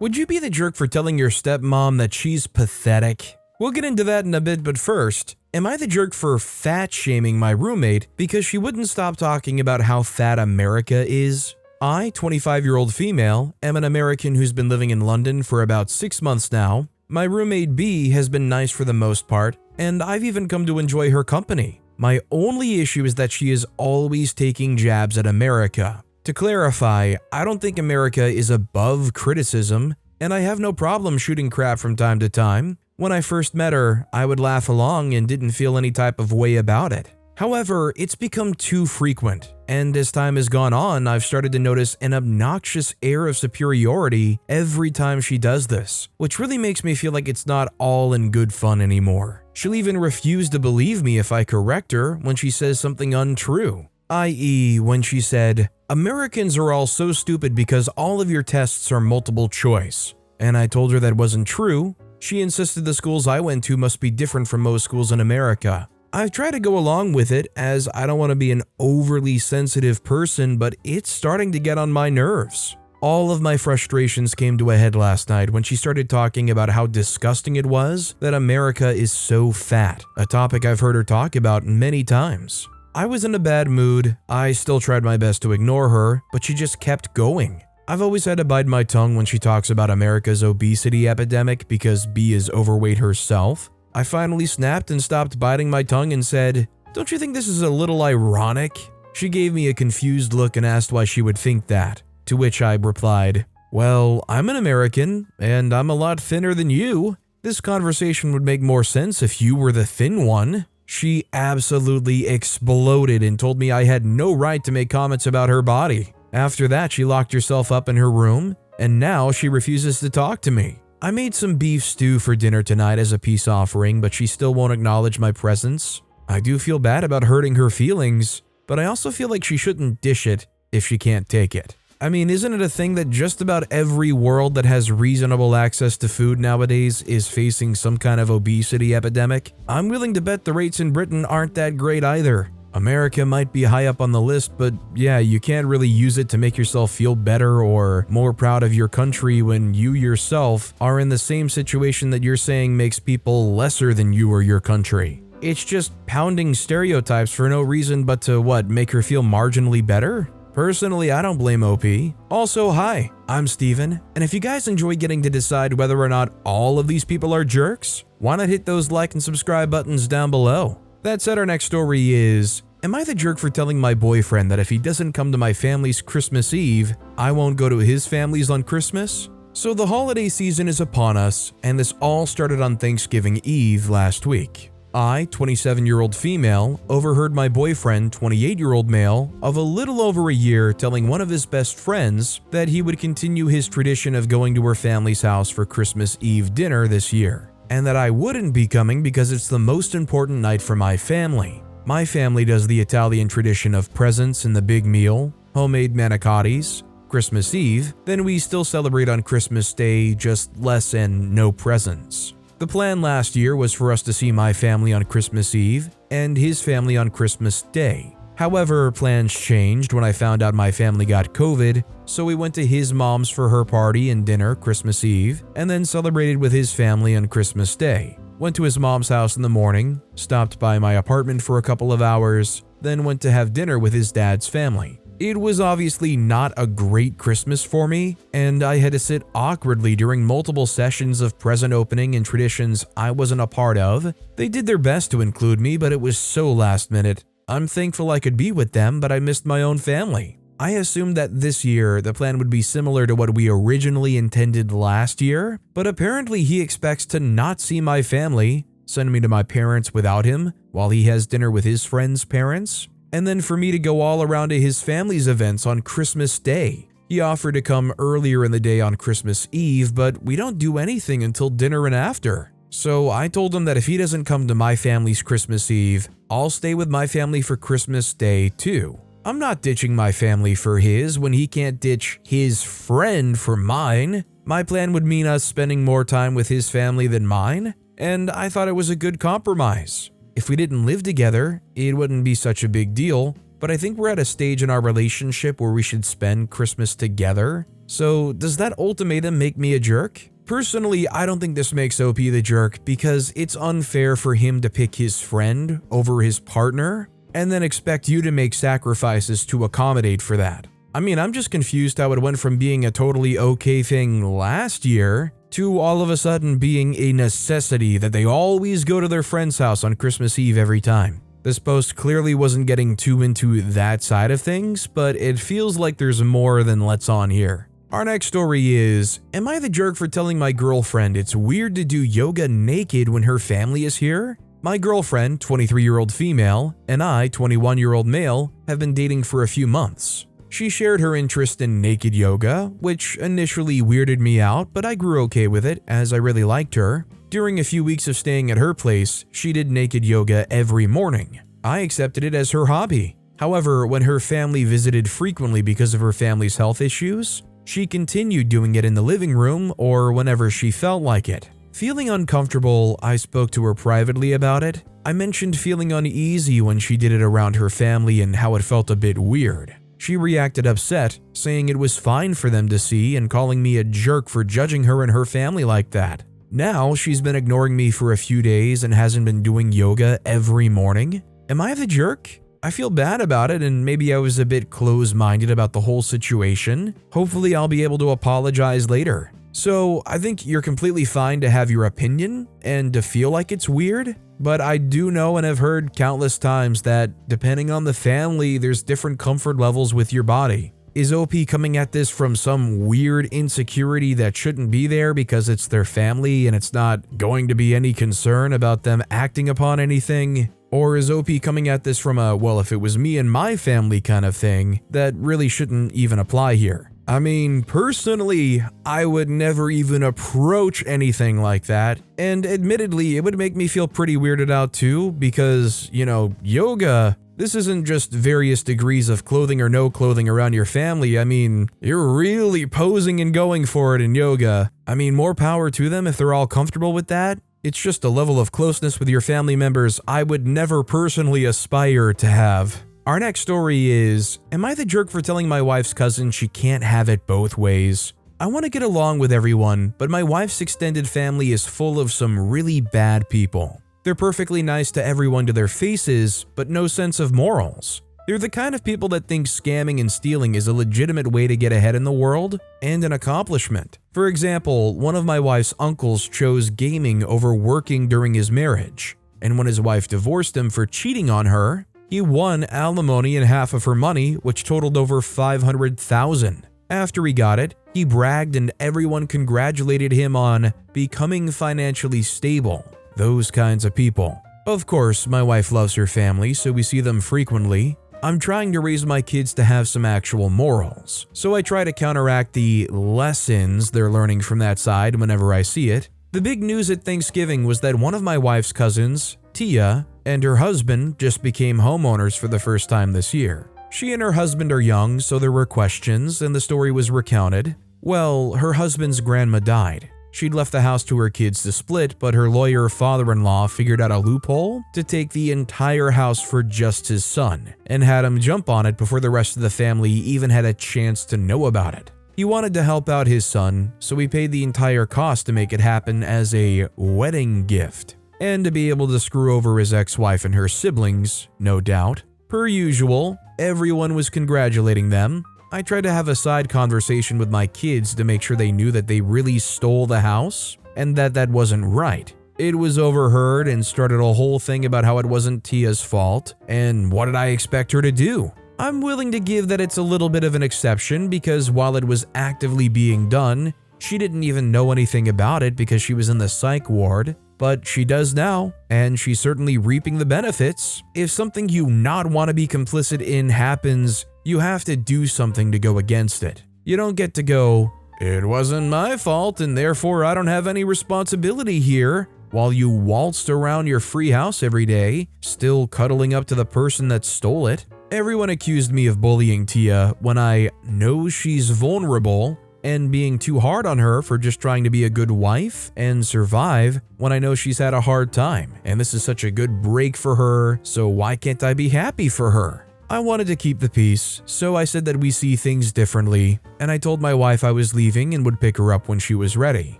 Would you be the jerk for telling your stepmom that she's pathetic? We'll get into that in a bit, but first, am I the jerk for fat shaming my roommate because she wouldn't stop talking about how fat America is? I, 25-year-old female, am an American who's been living in London for about 6 months now. My roommate B has been nice for the most part, and I've even come to enjoy her company. My only issue is that she is always taking jabs at America. To clarify, I don't think America is above criticism, and I have no problem shooting crap from time to time. When I first met her, I would laugh along and didn't feel any type of way about it. However, it's become too frequent, and as time has gone on, I've started to notice an obnoxious air of superiority every time she does this, which really makes me feel like it's not all in good fun anymore. She'll even refuse to believe me if I correct her when she says something untrue. I.e., when she said, "Americans are all so stupid because all of your tests are multiple choice." And I told her that wasn't true. She insisted the schools I went to must be different from most schools in America. I've tried to go along with it as I don't want to be an overly sensitive person, but it's starting to get on my nerves. All of my frustrations came to a head last night when she started talking about how disgusting it was that America is so fat, a topic I've heard her talk about many times. I was in a bad mood. I still tried my best to ignore her, but she just kept going. I've always had to bite my tongue when she talks about America's obesity epidemic because B is overweight herself. I finally snapped and stopped biting my tongue and said, "Don't you think this is a little ironic?" She gave me a confused look and asked why she would think that, to which I replied, "Well, I'm an American, and I'm a lot thinner than you. This conversation would make more sense if you were the thin one." She absolutely exploded and told me I had no right to make comments about her body. After that, she locked herself up in her room, and now she refuses to talk to me. I made some beef stew for dinner tonight as a peace offering, but she still won't acknowledge my presence. I do feel bad about hurting her feelings, but I also feel like she shouldn't dish it if she can't take it. I mean, isn't it a thing that just about every world that has reasonable access to food nowadays is facing some kind of obesity epidemic? I'm willing to bet the rates in Britain aren't that great either. America might be high up on the list, but yeah, you can't really use it to make yourself feel better or more proud of your country when you yourself are in the same situation that you're saying makes people lesser than you or your country. It's just pounding stereotypes for no reason but to, make her feel marginally better? Personally, I don't blame OP. Also, hi, I'm Steven, and if you guys enjoy getting to decide whether or not all of these people are jerks, why not hit those like and subscribe buttons down below? That said, our next story is, am I the jerk for telling my boyfriend that if he doesn't come to my family's Christmas Eve, I won't go to his family's on Christmas? So the holiday season is upon us, and this all started on Thanksgiving Eve last week. I, 27-year-old female, overheard my boyfriend, 28-year-old male, of a little over a year telling one of his best friends that he would continue his tradition of going to her family's house for Christmas Eve dinner this year, and that I wouldn't be coming because it's the most important night for my family. My family does the Italian tradition of presents and the big meal, homemade manicottis, Christmas Eve, then we still celebrate on Christmas Day, just less and no presents. The plan last year was for us to see my family on Christmas Eve and his family on Christmas Day. However, plans changed when I found out my family got COVID, so we went to his mom's for her party and dinner Christmas Eve, and then celebrated with his family on Christmas Day. Went to his mom's house in the morning, stopped by my apartment for a couple of hours, then went to have dinner with his dad's family. It was obviously not a great Christmas for me, and I had to sit awkwardly during multiple sessions of present opening and traditions I wasn't a part of. They did their best to include me, but it was so last minute. I'm thankful I could be with them, but I missed my own family. I assumed that this year the plan would be similar to what we originally intended last year, but apparently he expects to not see my family, send me to my parents without him while he has dinner with his friends' parents, and then for me to go all around to his family's events on Christmas Day. He offered to come earlier in the day on Christmas Eve, but we don't do anything until dinner and after. So I told him that if he doesn't come to my family's Christmas Eve, I'll stay with my family for Christmas Day too. I'm not ditching my family for his when he can't ditch his friend for mine. My plan would mean us spending more time with his family than mine, and I thought it was a good compromise. If we didn't live together, it wouldn't be such a big deal, but I think we're at a stage in our relationship where we should spend Christmas together. So does that ultimatum make me a jerk? Personally, I don't think this makes OP the jerk because it's unfair for him to pick his friend over his partner and then expect you to make sacrifices to accommodate for that. I mean, I'm just confused how it went from being a totally okay thing last year to all of a sudden being a necessity that they always go to their friend's house on Christmas Eve every time. This post clearly wasn't getting too into that side of things, but it feels like there's more than let's on here. Our next story is, am I the jerk for telling my girlfriend it's weird to do yoga naked when her family is here? My girlfriend, 23-year-old female, and I, 21-year-old male, have been dating for a few months. She shared her interest in naked yoga, which initially weirded me out, but I grew okay with it as I really liked her. During a few weeks of staying at her place, she did naked yoga every morning. I accepted it as her hobby. However, when her family visited frequently because of her family's health issues, she continued doing it in the living room or whenever she felt like it. Feeling uncomfortable, I spoke to her privately about it. I mentioned feeling uneasy when she did it around her family and how it felt a bit weird. She reacted upset, saying it was fine for them to see and calling me a jerk for judging her and her family like that. Now, she's been ignoring me for a few days and hasn't been doing yoga every morning. Am I the jerk? I feel bad about it and maybe I was a bit close-minded about the whole situation. Hopefully I'll be able to apologize later. So I think you're completely fine to have your opinion and to feel like it's weird, but I do know and have heard countless times that depending on the family, there's different comfort levels with your body. Is OP coming at this from some weird insecurity that shouldn't be there because it's their family and it's not going to be any concern about them acting upon anything? Or is OP coming at this from a, well, if it was me and my family kind of thing that really shouldn't even apply here? I mean, personally, I would never even approach anything like that, and admittedly, it would make me feel pretty weirded out too, because, yoga, this isn't just various degrees of clothing or no clothing around your family. I mean, you're really posing and going for it in yoga. I mean, more power to them if they're all comfortable with that. It's just a level of closeness with your family members I would never personally aspire to have. Our next story is, am I the jerk for telling my wife's cousin she can't have it both ways? I want to get along with everyone, but my wife's extended family is full of some really bad people. They're perfectly nice to everyone to their faces, but no sense of morals. They're the kind of people that think scamming and stealing is a legitimate way to get ahead in the world and an accomplishment. For example, one of my wife's uncles chose gaming over working during his marriage, and when his wife divorced him for cheating on her, he won alimony and half of her money, which totaled over $500,000. After he got it, he bragged and everyone congratulated him on becoming financially stable. Those kinds of people. Of course, my wife loves her family, so we see them frequently. I'm trying to raise my kids to have some actual morals, so I try to counteract the lessons they're learning from that side whenever I see it. The big news at Thanksgiving was that one of my wife's cousins, Tia, and her husband just became homeowners for the first time this year. She and her husband are young, so there were questions, and the story was recounted. Well, her husband's grandma died. She'd left the house to her kids to split, but her lawyer father-in-law figured out a loophole to take the entire house for just his son, and had him jump on it before the rest of the family even had a chance to know about it. He wanted to help out his son, so he paid the entire cost to make it happen as a wedding gift, and to be able to screw over his ex-wife and her siblings, no doubt. Per usual, everyone was congratulating them. I tried to have a side conversation with my kids to make sure they knew that they really stole the house and that wasn't right. It was overheard and started a whole thing about how it wasn't Tia's fault and what did I expect her to do? I'm willing to give that it's a little bit of an exception because while it was actively being done, she didn't even know anything about it because she was in the psych ward. But she does now, and she's certainly reaping the benefits. If something you not want to be complicit in happens, you have to do something to go against it. You don't get to go, it wasn't my fault and therefore I don't have any responsibility here, while you waltzed around your free house every day, still cuddling up to the person that stole it. Everyone accused me of bullying Tia when I know she's vulnerable and being too hard on her for just trying to be a good wife and survive when I know she's had a hard time and this is such a good break for her, so why can't I be happy for her? I wanted to keep the peace, so I said that we see things differently, and I told my wife I was leaving and would pick her up when she was ready.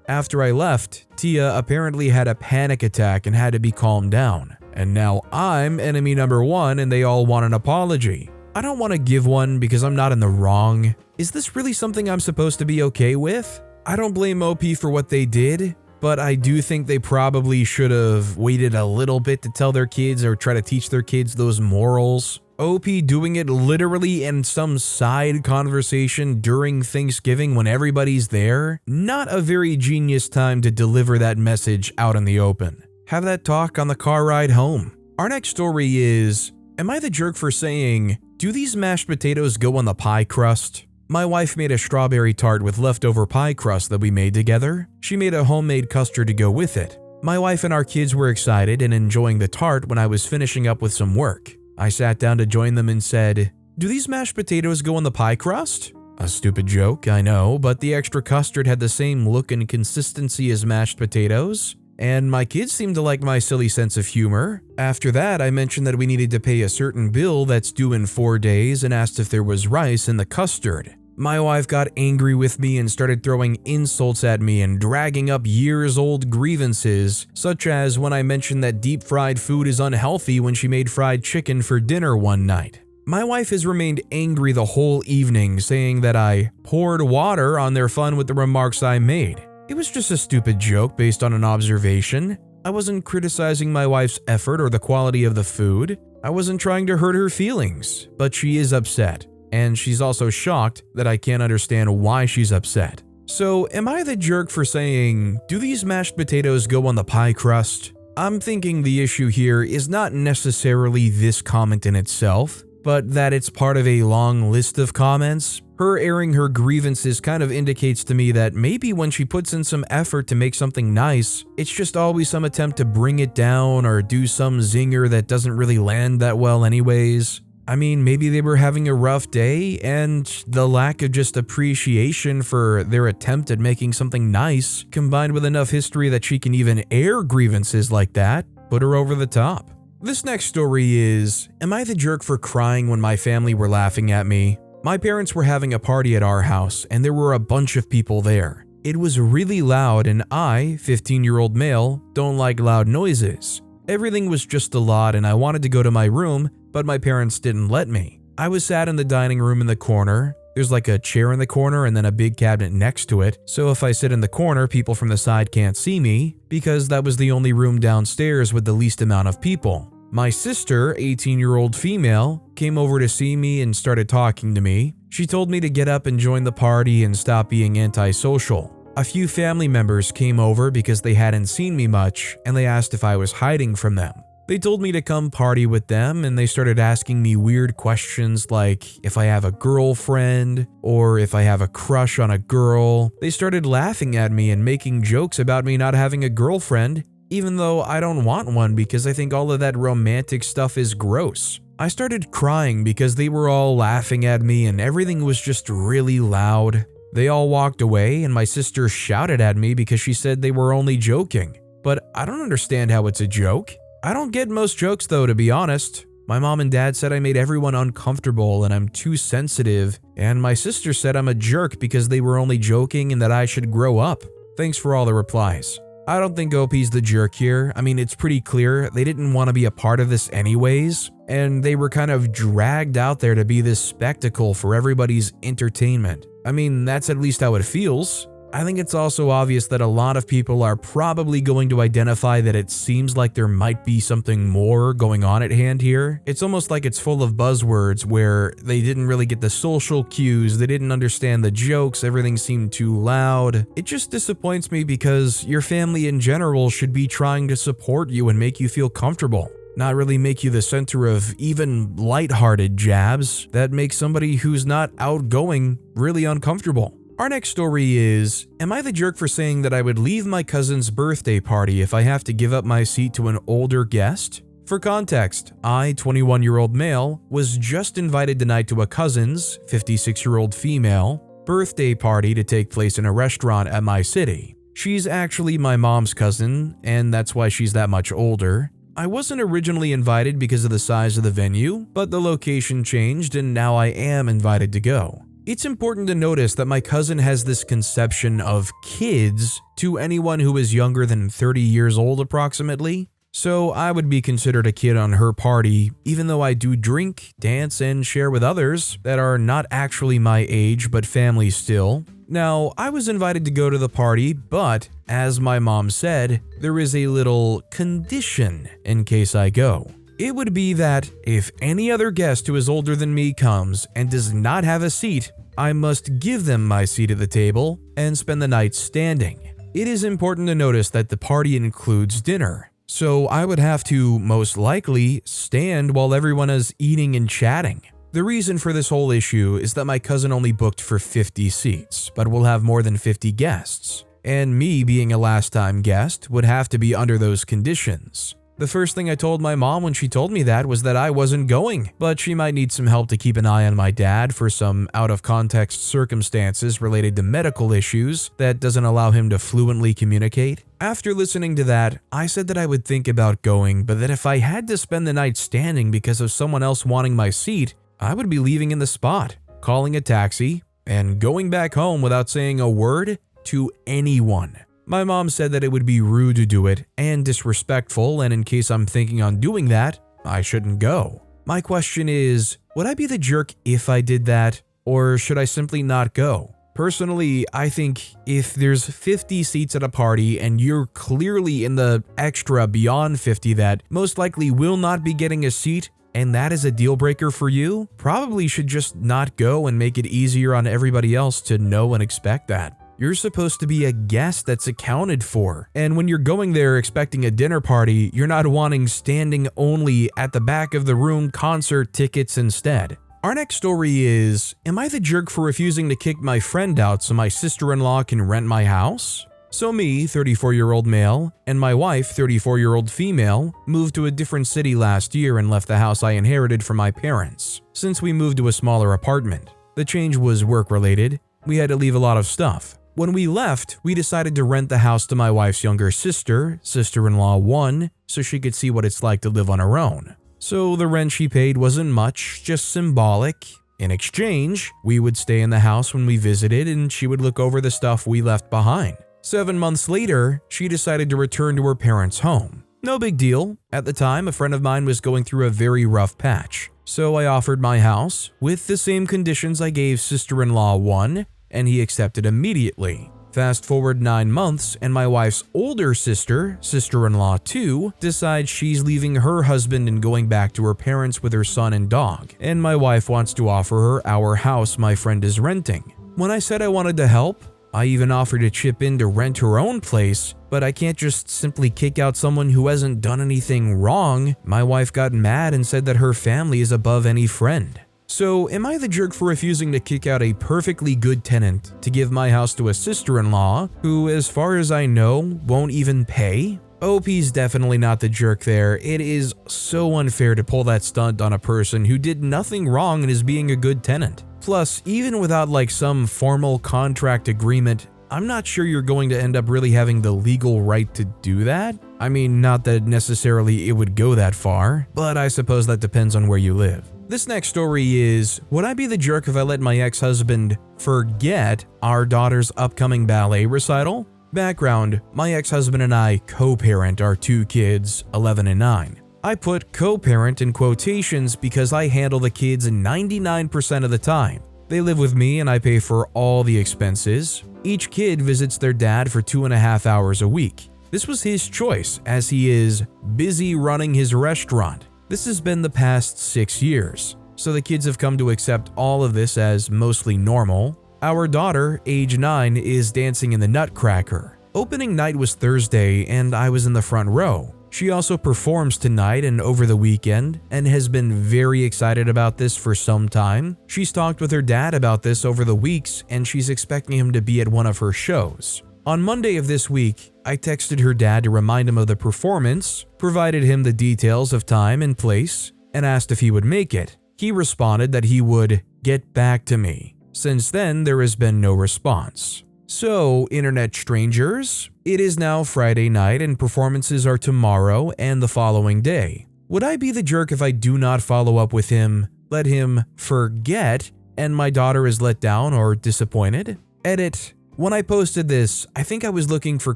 After I left, Tia apparently had a panic attack and had to be calmed down. And now I'm enemy number one and they all want an apology. I don't want to give one because I'm not in the wrong. Is this really something I'm supposed to be okay with? I don't blame OP for what they did, but I do think they probably should have waited a little bit to tell their kids or try to teach their kids those morals. OP doing it literally in some side conversation during Thanksgiving when everybody's there. Not a very genius time to deliver that message out in the open. Have that talk on the car ride home. Our next story is, am I the jerk for saying, do these mashed potatoes go on the pie crust? My wife made a strawberry tart with leftover pie crust that we made together. She made a homemade custard to go with it. My wife and our kids were excited and enjoying the tart when I was finishing up with some work. I sat down to join them and said, do these mashed potatoes go on the pie crust? A stupid joke, I know, but the extra custard had the same look and consistency as mashed potatoes, and my kids seemed to like my silly sense of humor. After that, I mentioned that we needed to pay a certain bill that's due in 4 days and asked if there was rice in the custard. My wife got angry with me and started throwing insults at me and dragging up years-old grievances, such as when I mentioned that deep-fried food is unhealthy when she made fried chicken for dinner one night. My wife has remained angry the whole evening, saying that I poured water on their fun with the remarks I made. It was just a stupid joke based on an observation. I wasn't criticizing my wife's effort or the quality of the food. I wasn't trying to hurt her feelings, but she is upset. And she's also shocked that I can't understand why she's upset. So, am I the jerk for saying, do these mashed potatoes go on the pie crust? I'm thinking the issue here is not necessarily this comment in itself, but that it's part of a long list of comments. Her airing her grievances kind of indicates to me that maybe when she puts in some effort to make something nice, it's just always some attempt to bring it down or do some zinger that doesn't really land that well anyways. I mean, maybe they were having a rough day and the lack of just appreciation for their attempt at making something nice, combined with enough history that she can even air grievances like that, put her over the top. This next story is, am I the jerk for crying when my family were laughing at me? My parents were having a party at our house and there were a bunch of people there. It was really loud and I, 15-year-old male, don't like loud noises. Everything was just a lot and I wanted to go to my room, but my parents didn't let me. I was sat in the dining room in the corner. There's like a chair in the corner and then a big cabinet next to it, so if I sit in the corner, people from the side can't see me, because that was the only room downstairs with the least amount of people. My sister, 18-year-old female, came over to see me and started talking to me. She told me to get up and join the party and stop being antisocial. A few family members came over because they hadn't seen me much, and they asked if I was hiding from them. They told me to come party with them, and they started asking me weird questions like if I have a girlfriend or if I have a crush on a girl. They started laughing at me and making jokes about me not having a girlfriend, even though I don't want one because I think all of that romantic stuff is gross. I started crying because they were all laughing at me and everything was just really loud. They all walked away and my sister shouted at me because she said they were only joking. But I don't understand how it's a joke. I don't get most jokes though, to be honest. My mom and dad said I made everyone uncomfortable and I'm too sensitive, and my sister said I'm a jerk because they were only joking and that I should grow up. Thanks for all the replies. I don't think OP's the jerk here. I mean, it's pretty clear they didn't want to be a part of this anyways, and they were kind of dragged out there to be this spectacle for everybody's entertainment. I mean, that's at least how it feels. I think it's also obvious that a lot of people are probably going to identify that it seems like there might be something more going on at hand here. It's almost like it's full of buzzwords where they didn't really get the social cues, they didn't understand the jokes, everything seemed too loud. It just disappoints me because your family in general should be trying to support you and make you feel comfortable, not really make you the center of even lighthearted jabs that make somebody who's not outgoing really uncomfortable. Our next story is, am I the jerk for saying that I would leave my cousin's birthday party if I have to give up my seat to an older guest? For context, I, 21-year-old male, was just invited tonight to a cousin's, 56-year-old female, birthday party to take place in a restaurant at my city. She's actually my mom's cousin, and that's why she's that much older. I wasn't originally invited because of the size of the venue, but the location changed and now I am invited to go. It's important to notice that my cousin has this conception of kids to anyone who is younger than 30 years old approximately. So I would be considered a kid on her party, even though I do drink, dance, and share with others that are not actually my age but family still. Now, I was invited to go to the party, but as my mom said, there is a little condition in case I go. It would be that if any other guest who is older than me comes and does not have a seat, I must give them my seat at the table and spend the night standing. It is important to notice that the party includes dinner, so I would have to most likely stand while everyone is eating and chatting. The reason for this whole issue is that my cousin only booked for 50 seats, but will have more than 50 guests, and me being a last-time guest would have to be under those conditions. The first thing I told my mom when she told me that was that I wasn't going, but she might need some help to keep an eye on my dad for some out-of-context circumstances related to medical issues that doesn't allow him to fluently communicate. After listening to that, I said that I would think about going, but that if I had to spend the night standing because of someone else wanting my seat, I would be leaving in the spot, calling a taxi, and going back home without saying a word to anyone. My mom said that it would be rude to do it and disrespectful, and in case I'm thinking on doing that, I shouldn't go. My question is, would I be the jerk if I did that, or should I simply not go? Personally, I think if there's 50 seats at a party and you're clearly in the extra beyond 50 that most likely will not be getting a seat, and that is a deal breaker for you, probably should just not go and make it easier on everybody else to know and expect that. You're supposed to be a guest that's accounted for, and when you're going there expecting a dinner party, you're not wanting standing only at the back of the room concert tickets instead. Our next story is, am I the jerk for refusing to kick my friend out so my sister-in-law can rent my house? So me, 34-year-old male, and my wife, 34-year-old female, moved to a different city last year and left the house I inherited from my parents, since we moved to a smaller apartment. The change was work-related. We had to leave a lot of stuff. When we left, we decided to rent the house to my wife's younger sister, sister-in-law 1, so she could see what it's like to live on her own. So the rent she paid wasn't much, just symbolic. In exchange, we would stay in the house when we visited and she would look over the stuff we left behind. 7 months later, she decided to return to her parents' home. No big deal. At the time, a friend of mine was going through a very rough patch. So I offered my house with the same conditions I gave sister-in-law 1, and he accepted immediately. Fast forward 9 months, and my wife's older sister, sister-in-law 2, decides she's leaving her husband and going back to her parents with her son and dog, and my wife wants to offer her our house my friend is renting. When I said I wanted to help, I even offered to chip in to rent her own place, but I can't just simply kick out someone who hasn't done anything wrong. My wife got mad and said that her family is above any friend. So, am I the jerk for refusing to kick out a perfectly good tenant to give my house to a sister-in-law who, as far as I know, won't even pay? OP's definitely not the jerk there. It is so unfair to pull that stunt on a person who did nothing wrong and is being a good tenant. Plus, even without like some formal contract agreement, I'm not sure you're going to end up really having the legal right to do that. I mean, not that necessarily it would go that far, but I suppose that depends on where you live. This next story is, would I be the jerk if I let my ex-husband forget our daughter's upcoming ballet recital? Background, my ex-husband and I co-parent our 2 kids, 11 and 9. I put co-parent in quotations because I handle the kids 99% of the time. They live with me and I pay for all the expenses. Each kid visits their dad for 2.5 hours a week. This was his choice as he is busy running his restaurant. This has been the past 6 years, so the kids have come to accept all of this as mostly normal. Our daughter, age 9, is dancing in the Nutcracker. Opening night was Thursday and I was in the front row. She also performs tonight and over the weekend and has been very excited about this for some time. She's talked with her dad about this over the weeks and she's expecting him to be at one of her shows. On Monday of this week, I texted her dad to remind him of the performance, provided him the details of time and place, and asked if he would make it. He responded that he would get back to me. Since then, there has been no response. So, internet strangers, it is now Friday night and performances are tomorrow and the following day. Would I be the jerk if I do not follow up with him, let him forget, and my daughter is let down or disappointed? Edit. When I posted this, I think I was looking for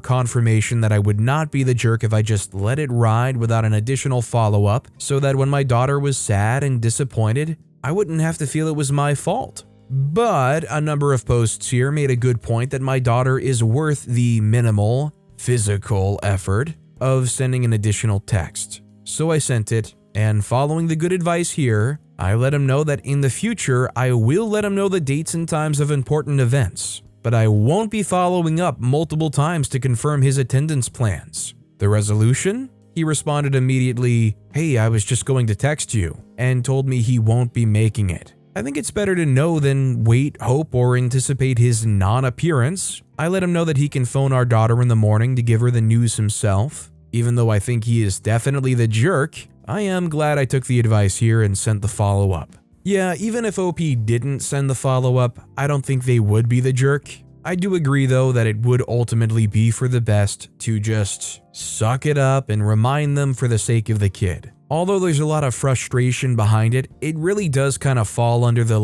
confirmation that I would not be the jerk if I just let it ride without an additional follow-up so that when my daughter was sad and disappointed, I wouldn't have to feel it was my fault. But a number of posts here made a good point that my daughter is worth the minimal, physical effort of sending an additional text. So I sent it, and following the good advice here, I let him know that in the future I will let him know the dates and times of important events, but I won't be following up multiple times to confirm his attendance plans. The resolution? He responded immediately, "Hey, I was just going to text you," and told me he won't be making it. I think it's better to know than wait, hope, or anticipate his non-appearance. I let him know that he can phone our daughter in the morning to give her the news himself. Even though I think he is definitely the jerk, I am glad I took the advice here and sent the follow-up. Yeah, even if OP didn't send the follow-up, I don't think they would be the jerk. I do agree though that it would ultimately be for the best to just suck it up and remind them for the sake of the kid. Although there's a lot of frustration behind it, it really does kind of fall under the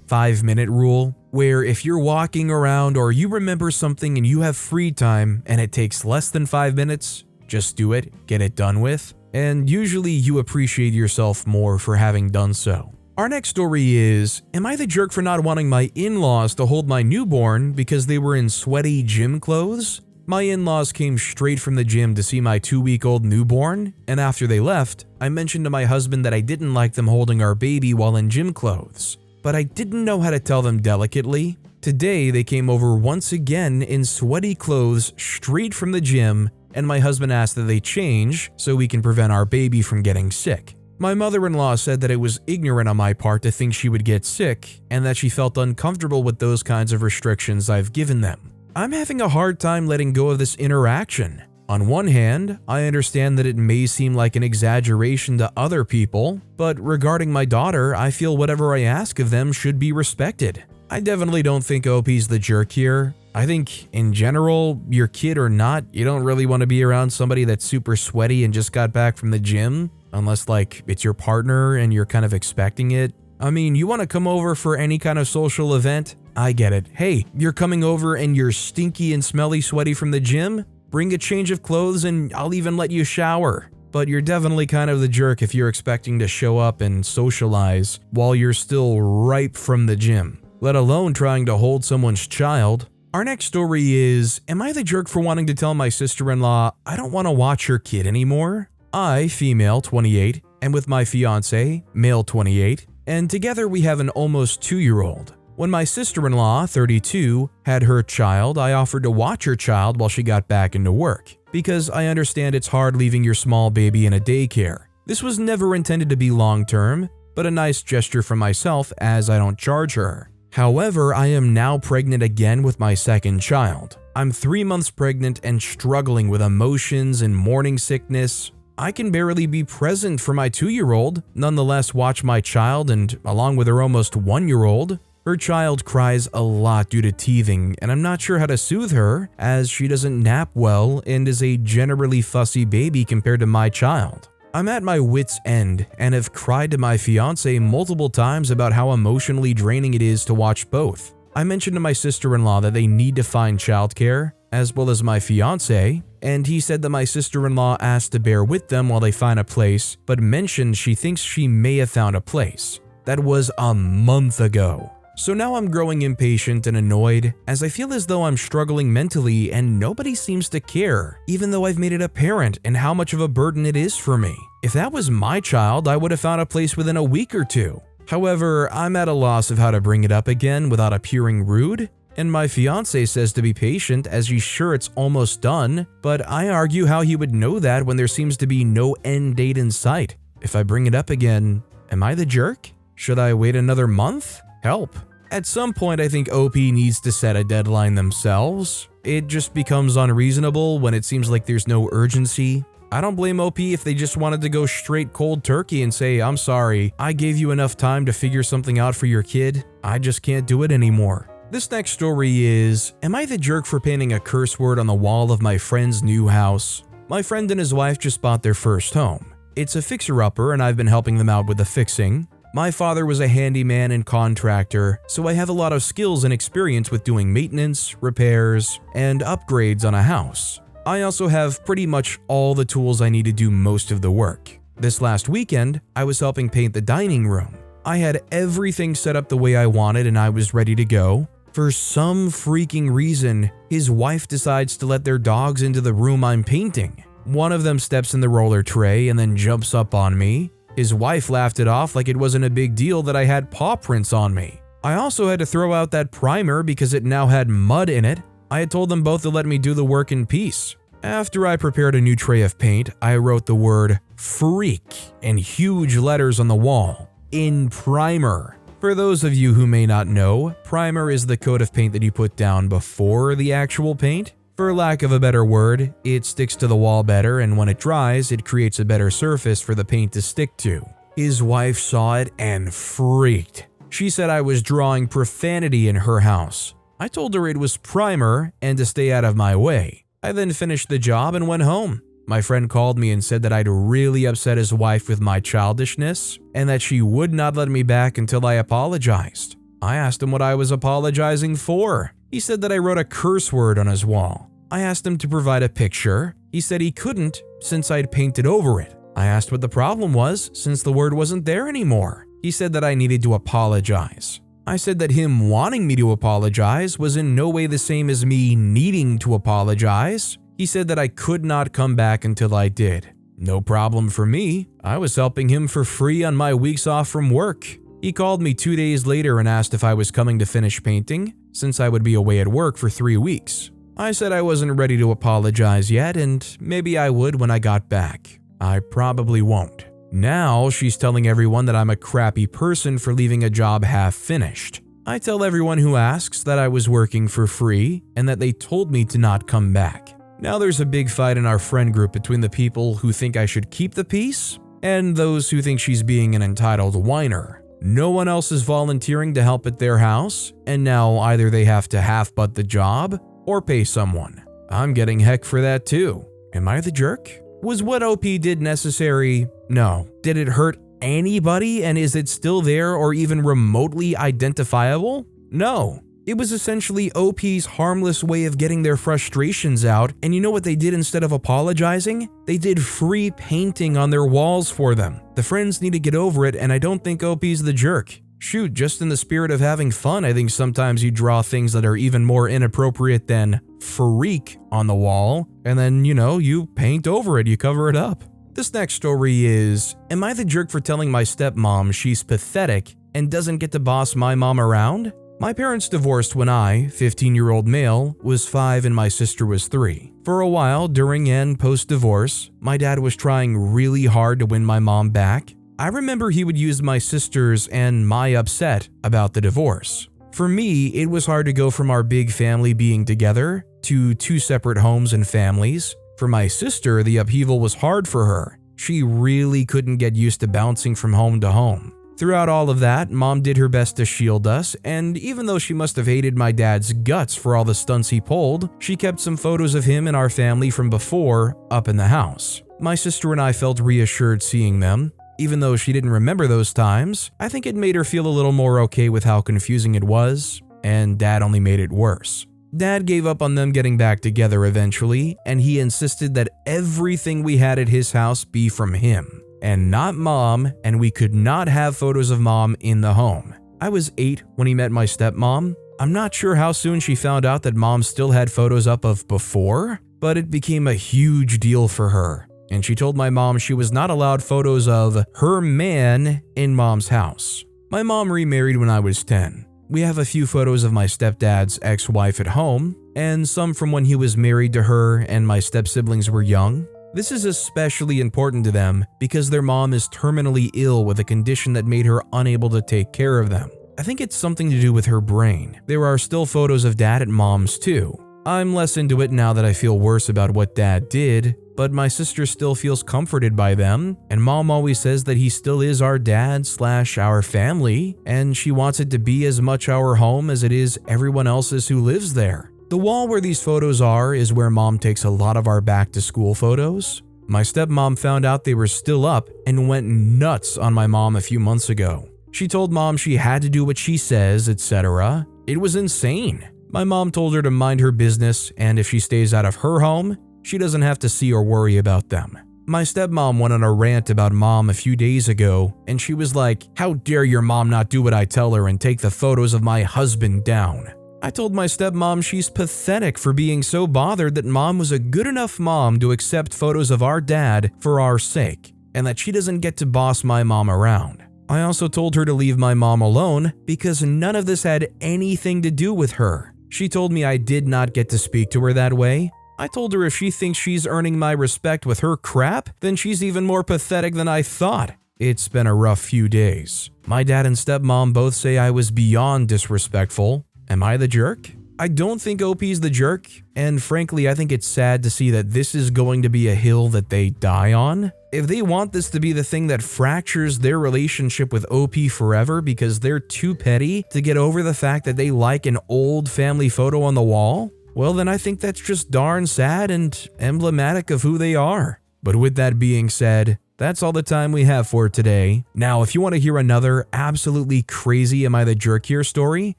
5-minute rule, where if you're walking around or you remember something and you have free time and it takes less than 5 minutes, just do it, get it done with, and usually you appreciate yourself more for having done so. Our next story is, am I the jerk for not wanting my in-laws to hold my newborn because they were in sweaty gym clothes? My in-laws came straight from the gym to see my 2-week-old newborn, and after they left, I mentioned to my husband that I didn't like them holding our baby while in gym clothes, but I didn't know how to tell them delicately. Today, they came over once again in sweaty clothes straight from the gym, and my husband asked that they change so we can prevent our baby from getting sick. My mother-in-law said that it was ignorant on my part to think she would get sick, and that she felt uncomfortable with those kinds of restrictions I've given them. I'm having a hard time letting go of this interaction. On one hand, I understand that it may seem like an exaggeration to other people, but regarding my daughter, I feel whatever I ask of them should be respected. I definitely don't think OP's the jerk here. I think, in general, your kid or not, you don't really want to be around somebody that's super sweaty and just got back from the gym, unless it's your partner and you're kind of expecting it. I mean, you want to come over for any kind of social event? I get it. Hey, you're coming over and you're stinky and smelly sweaty from the gym? Bring a change of clothes and I'll even let you shower. But you're definitely kind of the jerk if you're expecting to show up and socialize while you're still ripe from the gym, let alone trying to hold someone's child. Our next story is, am I the jerk for wanting to tell my sister-in-law I don't want to watch her kid anymore? I, female 28, am with my fiance, male 28, and together we have an almost 2-year-old. When my sister-in-law, 32, had her child, I offered to watch her child while she got back into work, because I understand it's hard leaving your small baby in a daycare. This was never intended to be long-term, but a nice gesture from myself as I don't charge her. However, I am now pregnant again with my second child. I'm 3 months pregnant and struggling with emotions and morning sickness. I can barely be present for my 2-year-old, nonetheless watch my child and along with her almost 1-year-old. Her child cries a lot due to teething, and I'm not sure how to soothe her as she doesn't nap well and is a generally fussy baby compared to my child. I'm at my wit's end and have cried to my fiance multiple times about how emotionally draining it is to watch both. I mentioned to my sister-in-law that they need to find childcare, as well as my fiance, and he said that my sister-in-law asked to bear with them while they find a place, but mentioned she thinks she may have found a place. That was a month ago. So now I'm growing impatient and annoyed as I feel as though I'm struggling mentally and nobody seems to care, even though I've made it apparent and how much of a burden it is for me. If that was my child, I would have found a place within a week or two. However, I'm at a loss of how to bring it up again without appearing rude, and my fiance says to be patient as he's sure it's almost done, but I argue how he would know that when there seems to be no end date in sight. If I bring it up again, am I the jerk? Should I wait another month? Help. At some point, I think OP needs to set a deadline themselves. It just becomes unreasonable when it seems like there's no urgency. I don't blame OP if they just wanted to go straight cold turkey and say, I'm sorry, I gave you enough time to figure something out for your kid. I just can't do it anymore. This next story is, am I the jerk for painting a curse word on the wall of my friend's new house? My friend and his wife just bought their first home. It's a fixer-upper and I've been helping them out with the fixing. My father was a handyman and contractor, so I have a lot of skills and experience with doing maintenance, repairs, and upgrades on a house. I also have pretty much all the tools I need to do most of the work. This last weekend, I was helping paint the dining room. I had everything set up the way I wanted and I was ready to go. For some freaking reason, his wife decides to let their dogs into the room I'm painting. One of them steps in the roller tray and then jumps up on me. His wife laughed it off like it wasn't a big deal that I had paw prints on me. I also had to throw out that primer because it now had mud in it. I had told them both to let me do the work in peace. After I prepared a new tray of paint, I wrote the word freak in huge letters on the wall, in primer. For those of you who may not know, primer is the coat of paint that you put down before the actual paint. For lack of a better word, it sticks to the wall better, and when it dries, it creates a better surface for the paint to stick to. His wife saw it and freaked. She said I was drawing profanity in her house. I told her it was primer and to stay out of my way. I then finished the job and went home. My friend called me and said that I'd really upset his wife with my childishness and that she would not let me back until I apologized. I asked him what I was apologizing for. He said that I wrote a curse word on his wall. I asked him to provide a picture. He said he couldn't since I'd painted over it. I asked what the problem was since the word wasn't there anymore. He said that I needed to apologize. I said that him wanting me to apologize was in no way the same as me needing to apologize. He said that I could not come back until I did. No problem for me. I was helping him for free on my weeks off from work. He called me 2 days later and asked if I was coming to finish painting, since I would be away at work for 3 weeks. I said I wasn't ready to apologize yet and maybe I would when I got back. I probably won't. Now she's telling everyone that I'm a crappy person for leaving a job half finished. I tell everyone who asks that I was working for free and that they told me to not come back. Now there's a big fight in our friend group between the people who think I should keep the peace and those who think she's being an entitled whiner. No one else is volunteering to help at their house, and now either they have to half-butt the job or pay someone. I'm getting heck for that too. Am I the jerk? Was what OP did necessary? No. Did it hurt anybody, and is it still there or even remotely identifiable? No. It was essentially OP's harmless way of getting their frustrations out, and you know what they did instead of apologizing? They did free painting on their walls for them. The friends need to get over it, and I don't think OP's the jerk. Shoot, just in the spirit of having fun, I think sometimes you draw things that are even more inappropriate than freak on the wall, and then, you paint over it, you cover it up. This next story is, am I the jerk for telling my stepmom she's pathetic and doesn't get to boss my mom around? My parents divorced when I, 15-year-old male, was 5 and my sister was 3. For a while, during and post-divorce, my dad was trying really hard to win my mom back. I remember he would use my sister's and my upset about the divorce. For me, it was hard to go from our big family being together to 2 separate homes and families. For my sister, the upheaval was hard for her. She really couldn't get used to bouncing from home to home. Throughout all of that, Mom did her best to shield us, and even though she must have hated my dad's guts for all the stunts he pulled, she kept some photos of him and our family from before up in the house. My sister and I felt reassured seeing them. Even though she didn't remember those times, I think it made her feel a little more okay with how confusing it was, and Dad only made it worse. Dad gave up on them getting back together eventually, and he insisted that everything we had at his house be from him, and not Mom, and we could not have photos of Mom in the home. I was 8 when he met my stepmom. I'm not sure how soon she found out that Mom still had photos up of before, but it became a huge deal for her. And she told my mom she was not allowed photos of her man in Mom's house. My mom remarried when I was 10. We have a few photos of my stepdad's ex-wife at home, and some from when he was married to her and my step-siblings were young. This is especially important to them because their mom is terminally ill with a condition that made her unable to take care of them. I think it's something to do with her brain. There are still photos of Dad at Mom's too. I'm less into it now that I feel worse about what dad did, but my sister still feels comforted by them, and mom always says that he still is our dad / our family, and she wants it to be as much our home as it is everyone else's who lives there. The wall where these photos are is where mom takes a lot of our back to school photos. My stepmom found out they were still up and went nuts on my mom a few months ago. She told mom she had to do what she says, etc. It was insane. My mom told her to mind her business, and if she stays out of her home, she doesn't have to see or worry about them. My stepmom went on a rant about mom a few days ago, and she was like, "How dare your mom not do what I tell her and take the photos of my husband down?" I told my stepmom she's pathetic for being so bothered that mom was a good enough mom to accept photos of our dad for our sake, and that she doesn't get to boss my mom around. I also told her to leave my mom alone because none of this had anything to do with her. She told me I did not get to speak to her that way. I told her if she thinks she's earning my respect with her crap, then she's even more pathetic than I thought. It's been a rough few days. My dad and stepmom both say I was beyond disrespectful. Am I the jerk? I don't think OP's the jerk, and frankly, I think it's sad to see that this is going to be a hill that they die on. If they want this to be the thing that fractures their relationship with OP forever because they're too petty to get over the fact that they like an old family photo on the wall, well then I think that's just darn sad and emblematic of who they are. But with that being said, that's all the time we have for today. Now, if you want to hear another absolutely crazy Am I the Jerk Here story,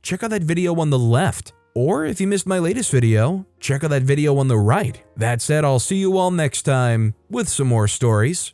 check out that video on the left. Or if you missed my latest video, check out that video on the right. That said, I'll see you all next time with some more stories.